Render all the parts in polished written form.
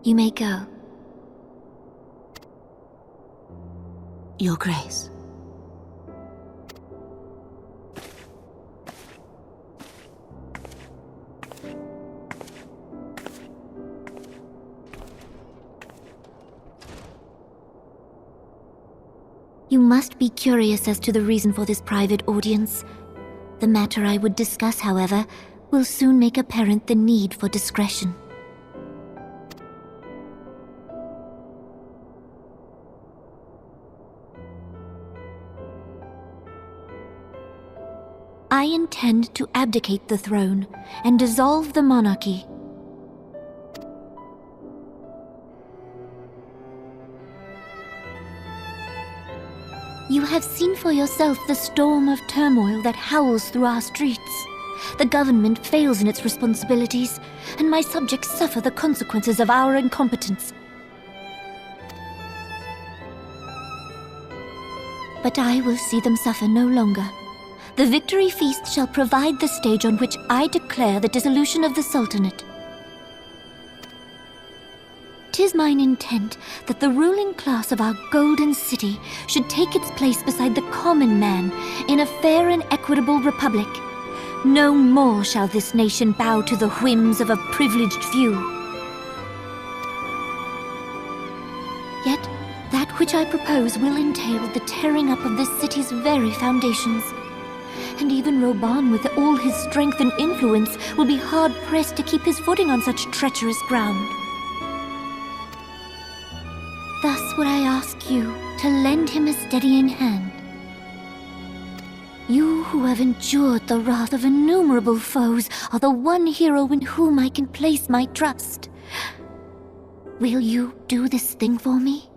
You may go. Your Grace. You must be curious as to the reason for this private audience. The matter I would discuss, however, will soon make apparent the need for discretion. I intend to abdicate the throne and dissolve the monarchy. You have seen for yourself the storm of turmoil that howls through our streets. The government fails in its responsibilities, and my subjects suffer the consequences of our incompetence. But I will see them suffer no longer. The victory feast shall provide the stage on which I declare the dissolution of the Sultanate. 'Tis mine intent that the ruling class of our golden city should take its place beside the common man in a fair and equitable republic. No more shall this nation bow to the whims of a privileged few. Yet, that which I propose will entail the tearing up of this city's very foundations. And even Roban, with all his strength and influence, will be hard-pressed to keep his footing on such treacherous ground. Thus would I ask you to lend him a steadying hand. You who have endured the wrath of innumerable foes are the one hero in whom I can place my trust. Will you do this thing for me?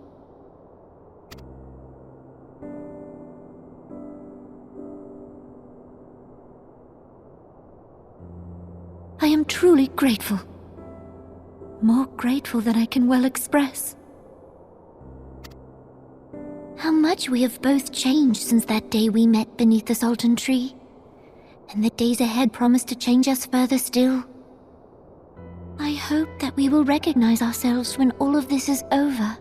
I am truly grateful. More grateful than I can well express. How much we have both changed since that day we met beneath the Sultan tree. And the days ahead promise to change us further still. I hope that we will recognize ourselves when all of this is over.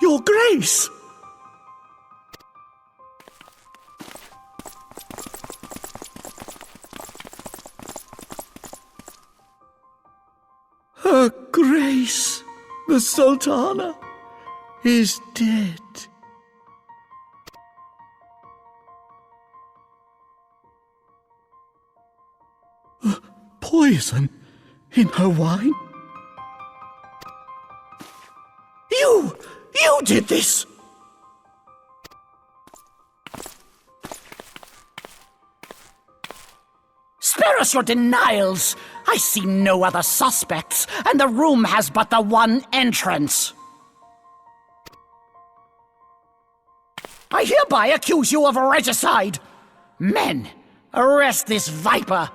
Your Grace! Her Grace, the Sultana, is dead. Poison in her wine? You did this! Spare us your denials! I see no other suspects, and the room has but the one entrance. I hereby accuse you of regicide! Men, arrest this viper!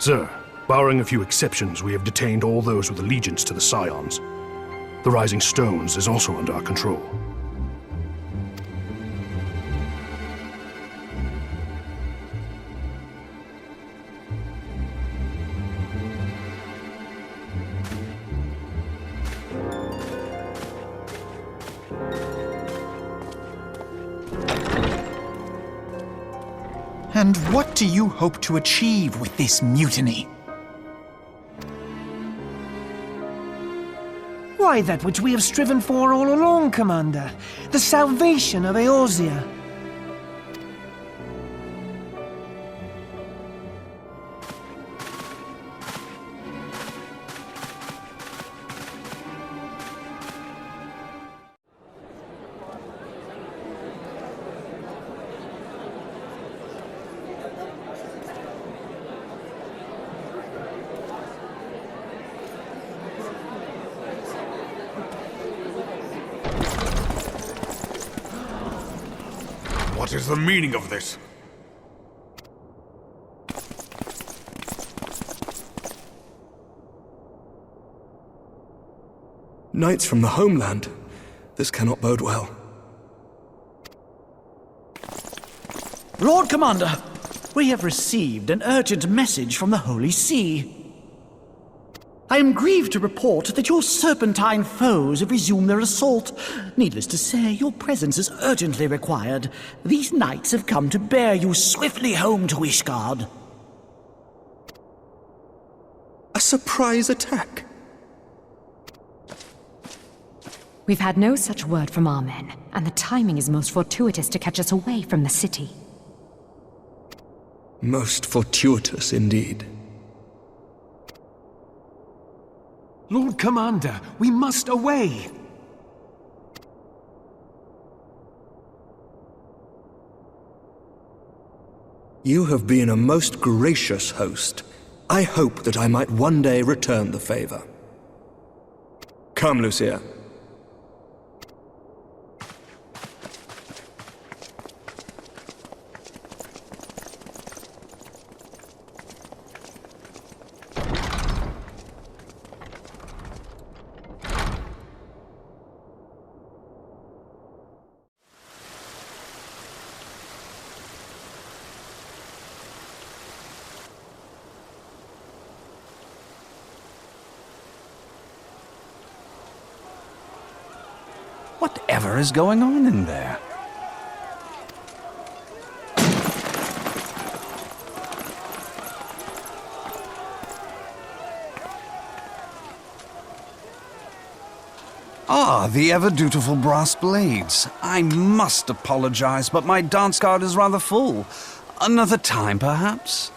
Sir, barring a few exceptions, we have detained all those with allegiance to the Scions. The Rising Stones is also under our control. And what do you hope to achieve with this mutiny? Why, that which we have striven for all along, Commander. The salvation of Eorzea. What is the meaning of this? Knights from the homeland. This cannot bode well. Lord Commander, we have received an urgent message from the Holy See. I am grieved to report that your serpentine foes have resumed their assault. Needless to say, your presence is urgently required. These knights have come to bear you swiftly home to Ishgard. A surprise attack? We've had no such word from our men, and the timing is most fortuitous to catch us away from the city. Most fortuitous indeed. Lord Commander, we must away! You have been a most gracious host. I hope that I might one day return the favor. Come, Lucia. Whatever is going on in there? Ah, the ever-dutiful brass blades. I must apologize, but my dance card is rather full. Another time, perhaps?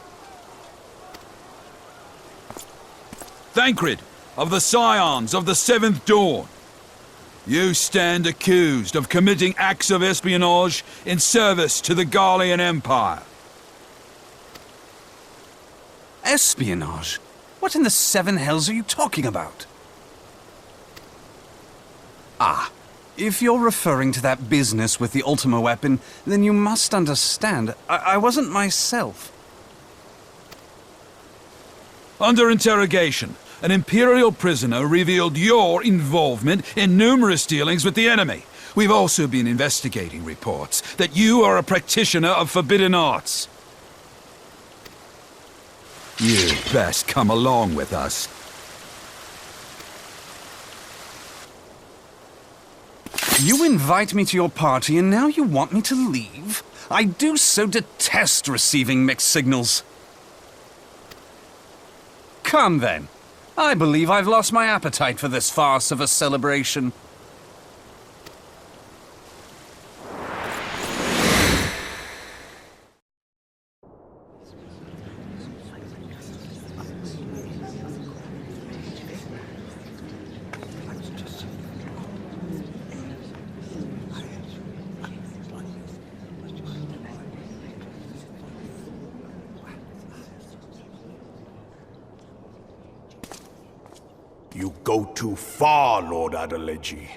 Thancred, of the Scions of the Seventh Dawn. You stand accused of committing acts of espionage in service to the Garlean Empire. Espionage? What in the seven hells are you talking about? Ah, if you're referring to that business with the Ultima weapon, then you must understand, I wasn't myself. Under interrogation, an Imperial prisoner revealed your involvement in numerous dealings with the enemy. We've also been investigating reports that you are a practitioner of forbidden arts. You'd best come along with us. You invite me to your party and now you want me to leave? I do so detest receiving mixed signals. Come then. I believe I've lost my appetite for this farce of a celebration. You go too far, Lord Adeleji.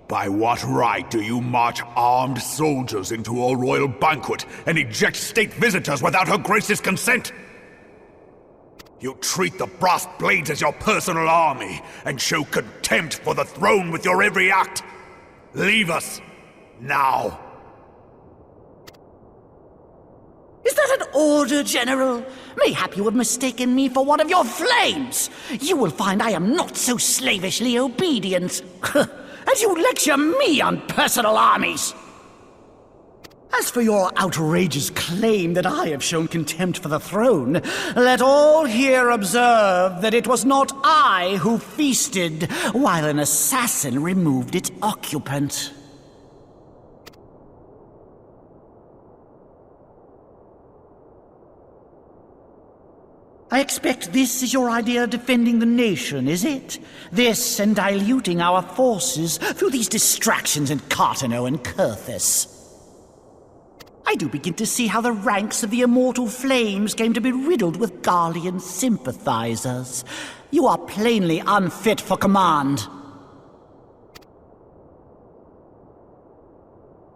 By what right do you march armed soldiers into a royal banquet and eject state visitors without her grace's consent? You treat the brass blades as your personal army, and show contempt for the throne with your every act. Leave us, now. Is that an order, General? Mayhap you have mistaken me for one of your flames. You will find I am not so slavishly obedient. As you lecture me on personal armies. As for your outrageous claim that I have shown contempt for the throne, let all here observe that it was not I who feasted while an assassin removed its occupant. I expect this is your idea of defending the nation, is it? This and diluting our forces through these distractions in Cartano and Kurthis. I do begin to see how the ranks of the Immortal Flames came to be riddled with Garlean sympathizers. You are plainly unfit for command.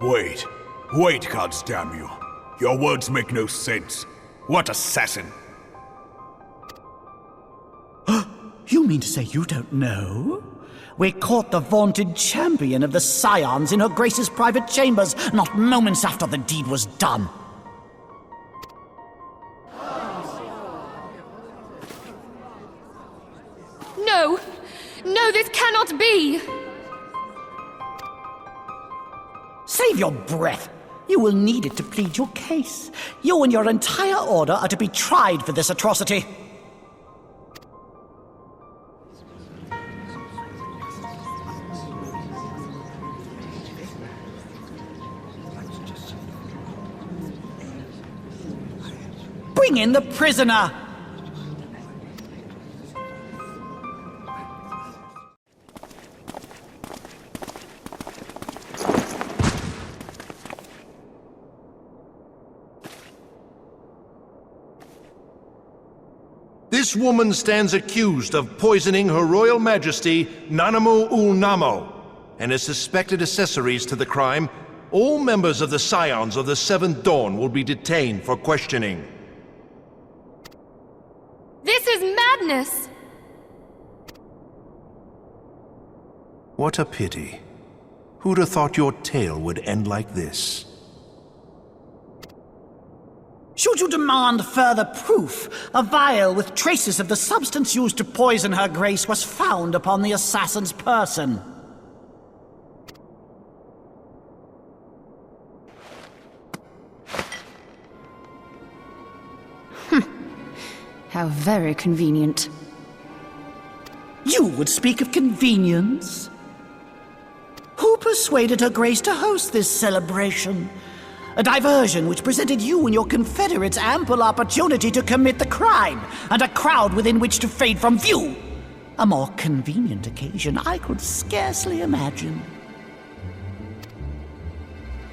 Wait, goddamn you. Your words make no sense. What assassin? You mean to say you don't know? We caught the vaunted champion of the Scions in her Grace's private chambers, not moments after the deed was done. No! No, this cannot be! Save your breath. You will need it to plead your case. You and your entire order are to be tried for this atrocity. Bring in the prisoner! This woman stands accused of poisoning Her Royal Majesty Nanamu ul Namo, and as suspected accessories to the crime, all members of the Scions of the Seventh Dawn will be detained for questioning. This is madness! What a pity. Who'd have thought your tale would end like this? Should you demand further proof, a vial with traces of the substance used to poison Her Grace was found upon the assassin's person. How very convenient. You would speak of convenience? Who persuaded Her Grace to host this celebration? A diversion which presented you and your confederates ample opportunity to commit the crime, and a crowd within which to fade from view. A more convenient occasion I could scarcely imagine.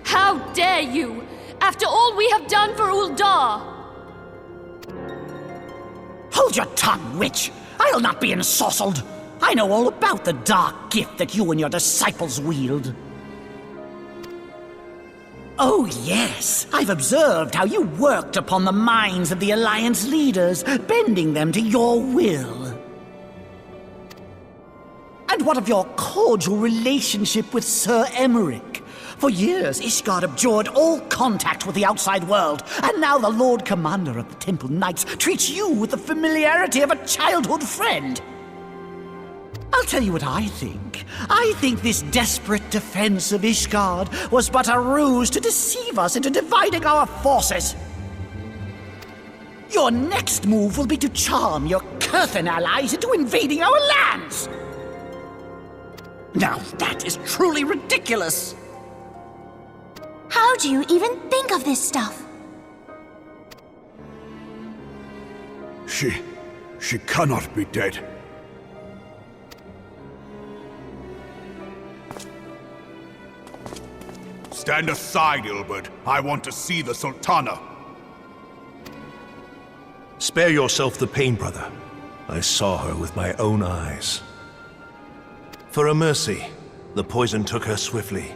How dare you! After all we have done for Uldar! Hold your tongue, witch! I'll not be ensorcelled! I know all about the dark gift that you and your disciples wield. Oh, yes. I've observed how you worked upon the minds of the Alliance leaders, bending them to your will. And what of your cordial relationship with Sir Emmerich? For years, Ishgard abjured all contact with the outside world, and now the Lord Commander of the Temple Knights treats you with the familiarity of a childhood friend. I'll tell you what I think. I think this desperate defense of Ishgard was but a ruse to deceive us into dividing our forces. Your next move will be to charm your Kurthan allies into invading our lands. Now that is truly ridiculous. How do you even think of this stuff? She cannot be dead. Stand aside, Ilbert. I want to see the Sultana. Spare yourself the pain, brother. I saw her with my own eyes. For a mercy, the poison took her swiftly.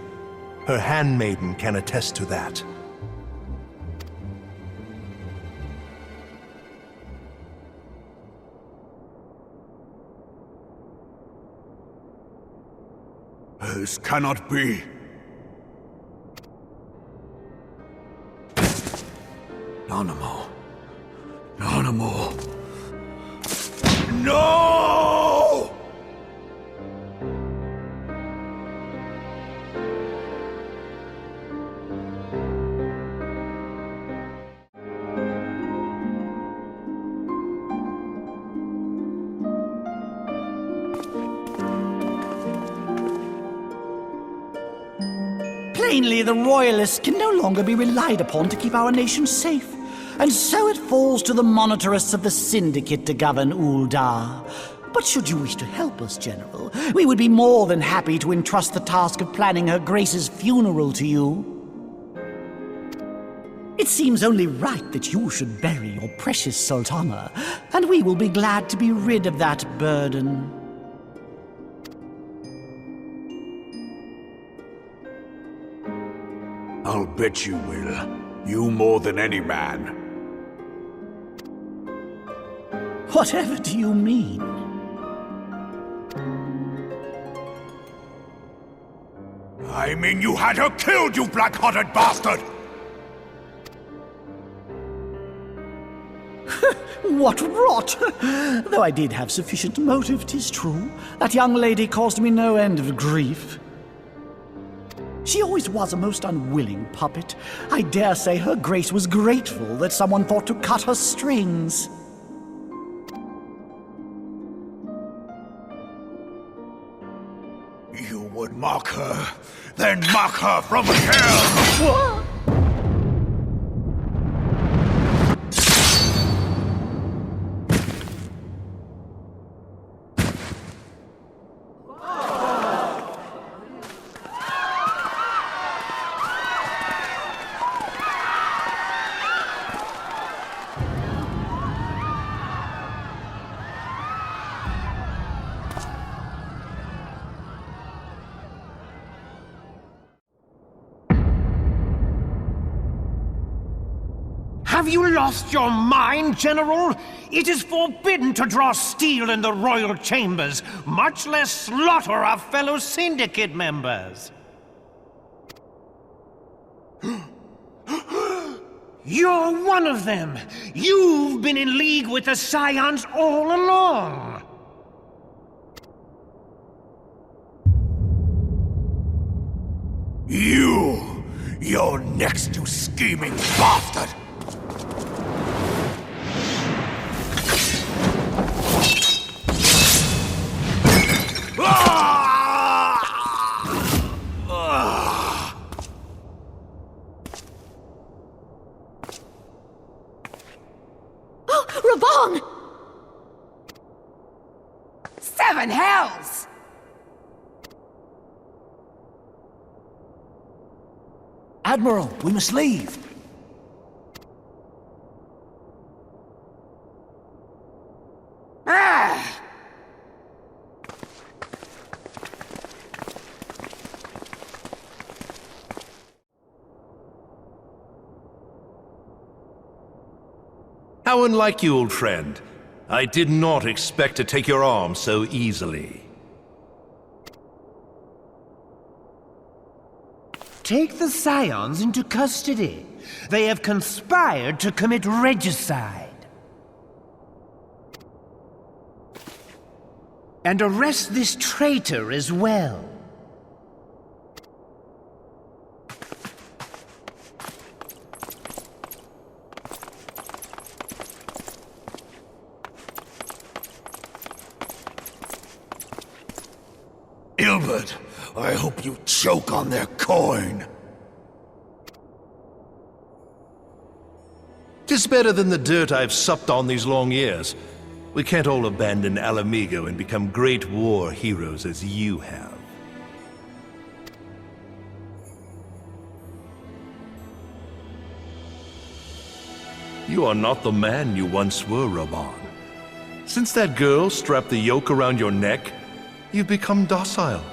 Her handmaiden can attest to that. This cannot be. Nanamo. Nanamo. No! Plainly, the Royalists can no longer be relied upon to keep our nation safe. And so it falls to the monitorists of the Syndicate to govern Uldar. But should you wish to help us, General, we would be more than happy to entrust the task of planning Her Grace's funeral to you. It seems only right that you should bury your precious Sultana, and we will be glad to be rid of that burden. I'll bet you will. You more than any man. Whatever do you mean? I mean you had her killed, you black-hearted bastard! What rot! Though I did have sufficient motive, 'tis true. That young lady caused me no end of grief. She always was a most unwilling puppet. I dare say Her Grace was grateful that someone thought to cut her strings. You would mock her, then mock her from hell! What? Have you lost your mind, General? It is forbidden to draw steel in the royal chambers, much less slaughter our fellow Syndicate members. You're one of them! You've been in league with the Scions all along! You're next, you scheming bastard! Raban! Seven hells! Admiral, we must leave. Ah! How unlike you, old friend. I did not expect to take your arm so easily. Take the Scions into custody. They have conspired to commit regicide. And arrest this traitor as well. Ilbert, I hope you choke on their coin. 'Tis better than the dirt I've supped on these long years. We can't all abandon Alamigo and become great war heroes as you have. You are not the man you once were, Raban. Since that girl strapped the yoke around your neck, you've become docile.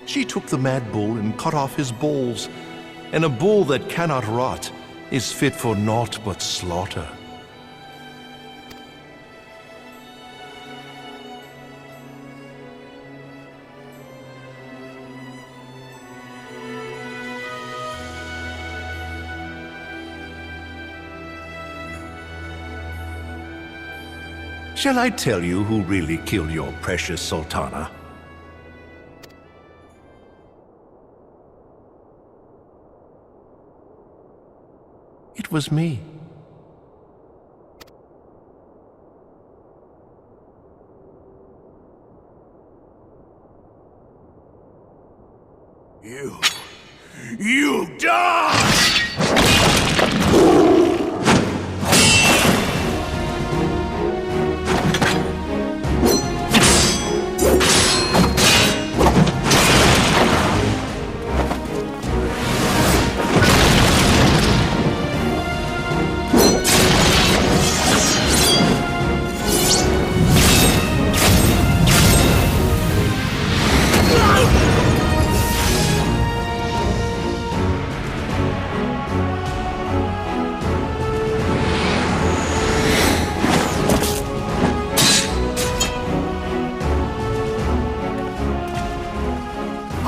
She took the mad bull and cut off his balls, and a bull that cannot rot is fit for naught but slaughter. Shall I tell you who really killed your precious Sultana? It was me. You die!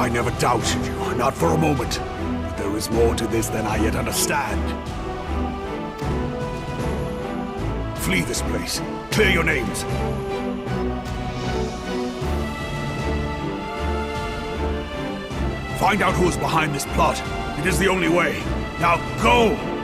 I never doubted you, not for a moment. But there is more to this than I yet understand. Flee this place. Clear your names. Find out who is behind this plot. It is the only way. Now go!